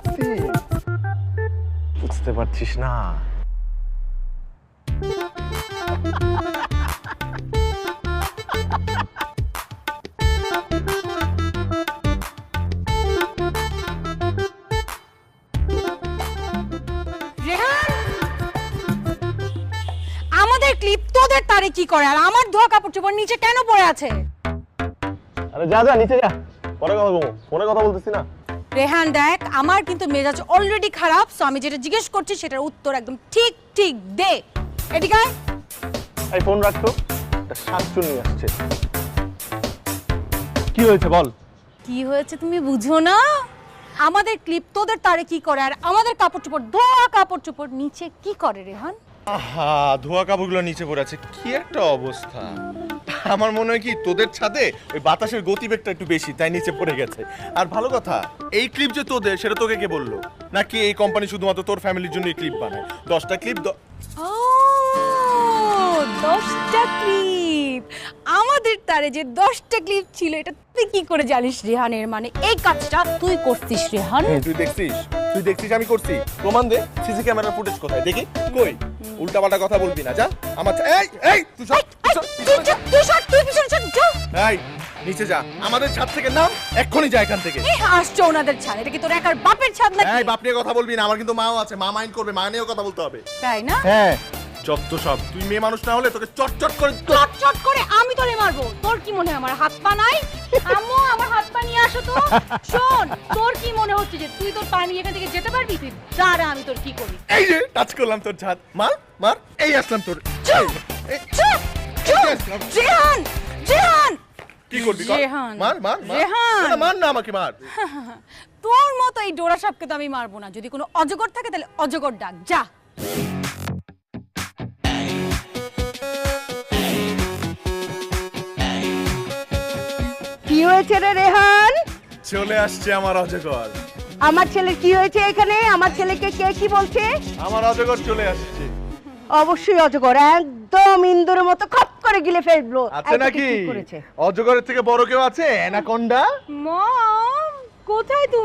করছি। বুঝতে পারছিস না? আমাদের ক্লিপ তোদের তারে কি করে আর আমার ধোয়া কাপড় চোপড় নিচে কেন পড়ে আছে? আরে যা যা নিচে যা, পরে কথা বলবো, ফোনে কথা বলতেছি না। রেহান দেখ, আমার কিন্তু মেজাজ অলরেডি খারাপ, সো আমি যেটা জিজ্ঞেস করছি সেটার উত্তর একদম ঠিক ঠিক দে। এদিকে আয়। এই ফোন রাখতো, একটা শাকচুন্নি আসছে। কি হয়েছে বল? কি হয়েছে তুমি বুঝো না? আমাদের ক্লিপ তোদের তারে কি করে আর আমাদের কাপড় চোপড় ধোয়া কাপড় চোপড় নিচে কি করে রেহান? আহা, ধোয়া কাপড়গুলো নিচে পড়ে আছে, কি একটা অবস্থা। আমার মনে হয় কি তোদের ছাদে ওই বাতাসের গতিবেগটা একটু বেশি, তাই নিচে পড়ে গেছে। আর ভালো কথা, এই ক্লিপ যে তোদের, সেটা তোকে কে বললো? নাকি এই কোম্পানি শুধুমাত্র তোর ফ্যামিলির জন্য এই ক্লিপ বানায়? 10টা ক্লিপ। ও 10টা ক্লিপ। আমাদের তারে যে 10টা ক্লিপ ছিল, এটা তুই কি করে জানিস রেহানের? মানে এই কাজটা তুই করছিস রেহান? তুই দেখছিস? তুই দেখছিস আমি করছি? প্রমাণ দে, সিসি ক্যামেরার ফুটেজ কোথায় দেখি? কই? উল্টাপাল্টা কথা বলবি না, যা। আমার এই এই তুই সর, তুই পিছনে চল, যা। এই নিচে যা, আমাদের ছাদ থেকে নাম, এক্ষুনি যা এখান থেকে। এই আসছো ওনাদের ছাদ, এটা কি তোর একার বাপের ছাদ নাকি? এই বাপ নিয়ে কথা বলবি না, আমার কিন্তু মাও আছে, মা মাইন্ড করবে, মা নিয়েও কথা বলতে হবে। তাই না? হ্যাঁ, যত সব, তুই মেয়ে মানুষ না হলে তোকে চটচট করে চট করে আমি তোরে মারবো। তোর কি মনে হয় আমার হাত পা নাই? আম্মু আমার হাত পা নিয়ে আসো তো। শোন, তোর কি মনে হচ্ছে যে তুই তোর পা নিয়ে এখান থেকে যেতে পারবি? তুই দাঁড়া, আমি তোর কি করি। এই যে টাচ করলাম তোর ছাদ, মার মার, এই আসলাম তোর। চুপ চুপ চুপ। জেহান জেহান কি করবি কর? রেহান। মার মার মার, রেহান। না, মার না আমাকে, মার। তোর মতো এই ডোরা সাপকে তো আমি মারবো না। যদি কোনো অজগর থাকে তাহলে অজগর ডাক, যা। কি হয়েছে রে রেহান? চলে আসছে আমার অজগর। আমার ছেলের কি হয়েছে এখানে? আমার ছেলেকে কে কি বলছে? আমার অজগর চলে আসছে। অবশ্যই অজগর, একদম ইন্দুরের মতো খপ করে গিলে ফেললো। আছে এই তোকে নাকি? কি করেছে? অজগরের থেকে বড় কেউ আছে? অ্যানাকোন্ডা। মম, কোথায় তুমি?